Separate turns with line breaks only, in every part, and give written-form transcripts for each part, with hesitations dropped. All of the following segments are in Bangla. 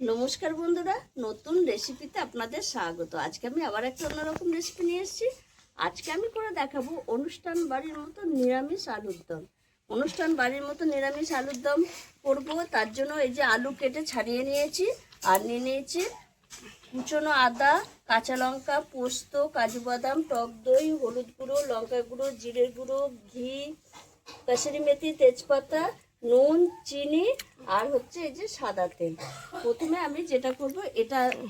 নমস্কার বন্ধুরা, নতুন রেসিপিতে আপনাদের স্বাগত। আজকে আমি আবার একটা অন্যরকম রেসিপি নিয়ে এসেছি। আজকে আমি করে দেখাবো অনুষ্ঠান বাড়ির মতো নিরামিষ আলুর দম। অনুষ্ঠান বাড়ির মতো নিরামিষ আলুর দম করবো। তার জন্য এই যে আলু কেটে ছাড়িয়ে নিয়েছি, আর নিয়ে নিয়েছি কুচনো আদা, কাঁচা লঙ্কা, পোস্ত, কাজু বাদাম, টক দই, হলুদ গুঁড়ো, লঙ্কা গুঁড়ো, জিরের গুঁড়ো, ঘি, কাসুরি মেথি, তেজপাতা, নুন, চিনি আর হচ্ছে এই যে সাদা তেল। প্রথমে আমি যেটা করব,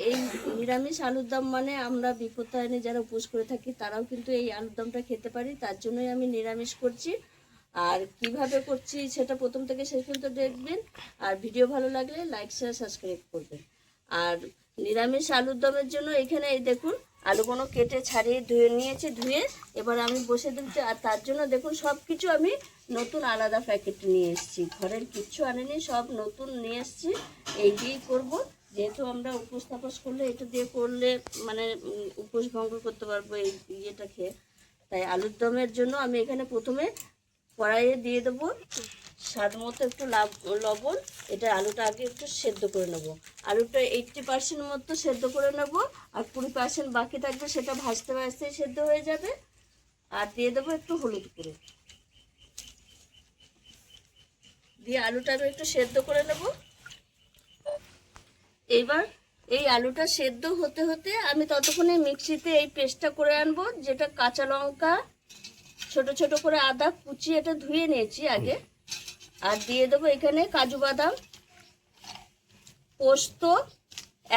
এই নিরামিষ আলুর দম মানে আমরা বিপত্তায়নে যারা উপোস করে থাকি তারাও কিন্তু এই আলুর দমটা খেতে পারি, তার জন্যই আমি নিরামিষ করছি। আর কিভাবে করছি সেটা প্রথম থেকে শেষ পর্যন্ত দেখবেন। আর ভিডিও ভালো লাগলে লাইক শেয়ার সাবস্ক্রাইব করবেন। আর নিরামিষ আলুর দমের জন্য এখানে এই দেখুন আলুগুলো কেটে ছাড়িয়ে ধুয়ে নিয়েছি, ধুয়ে এবার আমি বসে দিচ্ছি। আর তার জন্য দেখুন সব কিছু আমি নতুন আলাদা প্যাকেট নিয়ে এসেছি, ঘরের কিচ্ছু আনেনি, সব নতুন নিয়ে এসেছি। এই দিয়েই করবো, যেহেতু আমরা উপোস তাপস করলে এটা দিয়ে করলে মানে উপোস ভঙ্গ করতে পারবো এই ইয়েটা খেয়ে। তাই আলুর দমের জন্য আমি এখানে প্রথমে কড়াইয়ে দিয়ে দেবো স্বাদ মতো একটু লবণ। এটা আলুটা আগে একটু সেদ্ধ করে নেব। আলুটা 80% মতো সেদ্ধ করে নেব, আর 20% বাকি থাকবে, সেটা ভাজতে ভাজতেই সেদ্ধ হয়ে যাবে। আর দিয়ে দেবো একটু হলুদ গুঁড়ো, দিয়ে আলুটা আমি একটু সেদ্ধ করে নেব। এইবার এই আলুটা সেদ্ধ হতে হতে আমি ততক্ষণে মিক্সিতে এই পেস্টটা করে আনবো, যেটা কাঁচা লঙ্কা, ছোট ছোট করে আদা কুচি, এটা ধুয়ে নিয়েছি আগে। আর দিয়ে দেবো এখানে কাজু বাদাম, পোস্ত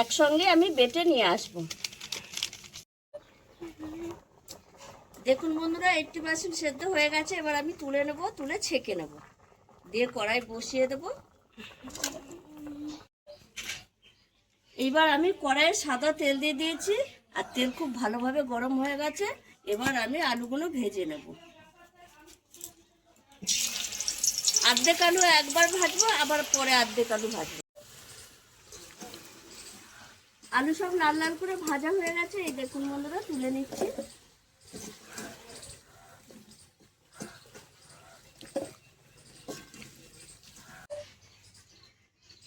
একসঙ্গে আমি বেটে নিয়ে আসব। দেখুন বন্ধুরা 80% সেদ্ধ হয়ে গেছে। এবার আমি তুলে নেব, তুলে ছেঁকে নেব, দিয়ে কড়াই বসিয়ে দেব। এইবার আমি কড়াইয়ে সাদা তেল দিয়ে দিয়েছি, আর তেল খুব ভালোভাবে গরম হয়ে গেছে। এবার আমি আলুগুলো ভেজে নেব। আর্ধেক আলু একবার ভাজবো, আবার পরে আর্ধেক আলু ভাজবো। আলু সব লাল লাল করে ভাজা হয়ে গেছে, এই দেখুন বন্ধুরা তুলে নিচ্ছি।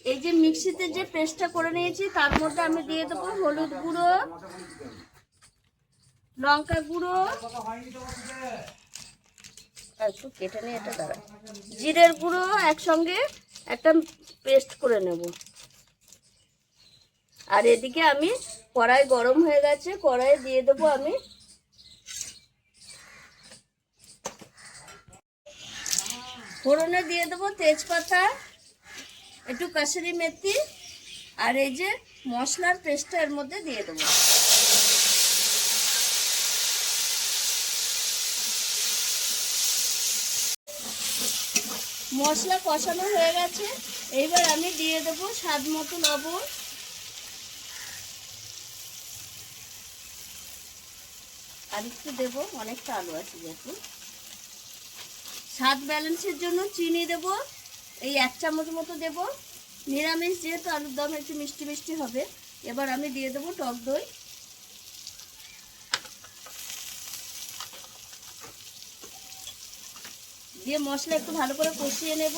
এই যে মিক্সিতে যে পেস্টটা করে নিয়েছি তার মধ্যে আমি দিয়ে দেবো হলুদ গুঁড়ো, লঙ্কা গুঁড়ো, একটু কেটে নিয়ে এটা দাঁড়া, জিরের গুঁড়ো একসঙ্গে একটা পেস্ট করে নেব। আর এদিকে আমি কড়াই গরম হয়ে গেছে, কড়াইয়ে দিয়ে দেবো আমি ফোড়নে দিয়ে দেবো তেজপাতা, একটু কাসুরি মেথি, আর এই যে মশলার পেস্টটা এর মধ্যে দিয়ে দেবো। মশলা কষানো হয়ে গেছে, এইবার আমি দিয়ে দেবো স্বাদ মতো লবণ, আর একটু দেবো, অনেকটা আলু আছে যেহেতু। স্বাদ ব্যালেন্সের জন্য চিনি দেবো, এই 1 চামচ মতো দেবো। নিরামিষ যেহেতু আলুর দম একটু মিষ্টি মিষ্টি হবে। এবার আমি দিয়ে দেবো টক দই, দিয়ে মশলা একটু ভালো করে কষিয়ে নেব।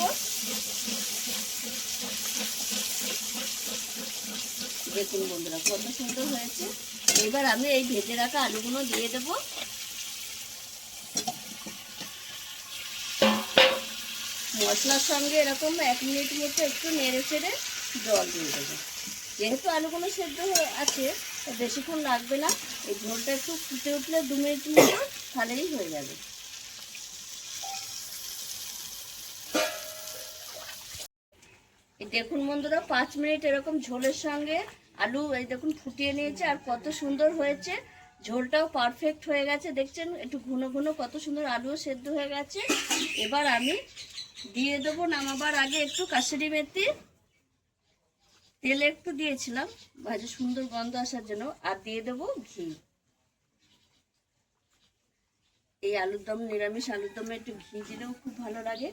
দেখুন বন্ধুরা কত সুন্দর হয়েছে। এবার আমি এই ভেজে রাখা আলুগুলো দিয়ে দেবো। মশলার সঙ্গে এরকম 1 মিনিট মতো একটু নেড়ে চেড়ে জল দিয়ে দেবো। যেহেতু আলুগুলো সেদ্ধ আছে বেশিক্ষণ লাগবে না, এই ঝোলটা একটু ফুটে উঠলে 2 মিনিট মতো তাহলেই হয়ে যাবে। এই দেখুন বন্ধুরা 5 মিনিট এরকম ঝোলের সঙ্গে আলু এই দেখুন ফুটিয়ে নিয়েছে, আর কত সুন্দর হয়েছে। ঝোলটাও পারফেক্ট হয়ে গেছে, দেখছেন একটু ঘন ঘন কত সুন্দর আলুও সেদ্ধ হয়ে গেছে। এবার আমি দিয়ে দেবো নামাবার আগে একটু কাসুরি মেথি, তেল একটু দিয়েছিলাম ভাজা সুন্দর গন্ধ আসার জন্য, আর দিয়ে দেবো ঘি। এই আলুর দম নিরামিষ আলুর দমে একটু ঘি দিলেও খুব ভালো লাগে।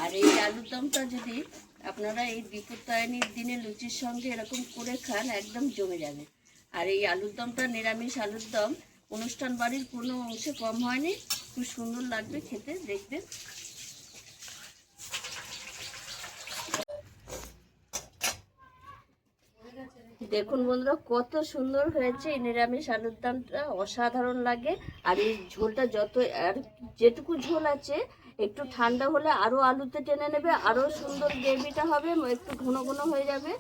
আর এই আলুর দমটা যদি আপনারা এই বিপত্তায়নীর দিনে লুচির সঙ্গে এরকম করে খান একদম জমে যাবে। আর এই আলুর দমটা নিরামিষ আলুর দম অনুষ্ঠান বাড়ির কোনো অংশে কম হয়নি, খুব সুন্দর লাগবে খেতে, দেখবেন। দেখুন বন্ধুরা, কত সুন্দর হয়েছে এই নিরামিষ আলুর দমটা, অসাধারণ লাগে। আর এই ঝোলটা যত, আর যেটুকু ঝোল আছে একটু ঠান্ডা হলে আরও আলুতে টেনে নেবে, আরও সুন্দর গ্রেভিটা হবে, একটু ঘন ঘন হয়ে যাবে।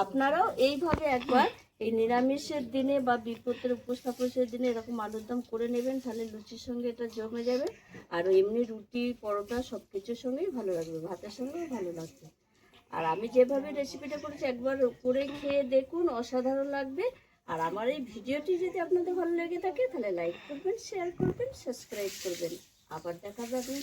আপনারাও এইভাবে একবার এই নিরামিষের দিনে বা বিপদের উপোস তাপসের দিনে এরকম আলুর দম করে নেবেন, তাহলে লুচির সঙ্গে এটা জমে যাবে। আর এমনি রুটি, পরোটা সব কিছুর সঙ্গেই ভালো লাগবে, ভাতের সঙ্গেও ভালো লাগবে। আর আমি যেভাবে রেসিপিটা করেছি একবার করে খেয়ে দেখুন, অসাধারণ লাগবে। আর আমার এই ভিডিওটি যদি আপনাদের ভালো লেগে থাকে তাহলে লাইক করবেন, শেয়ার করবেন, সাবস্ক্রাইব করবেন। আবার দেখা যাবে।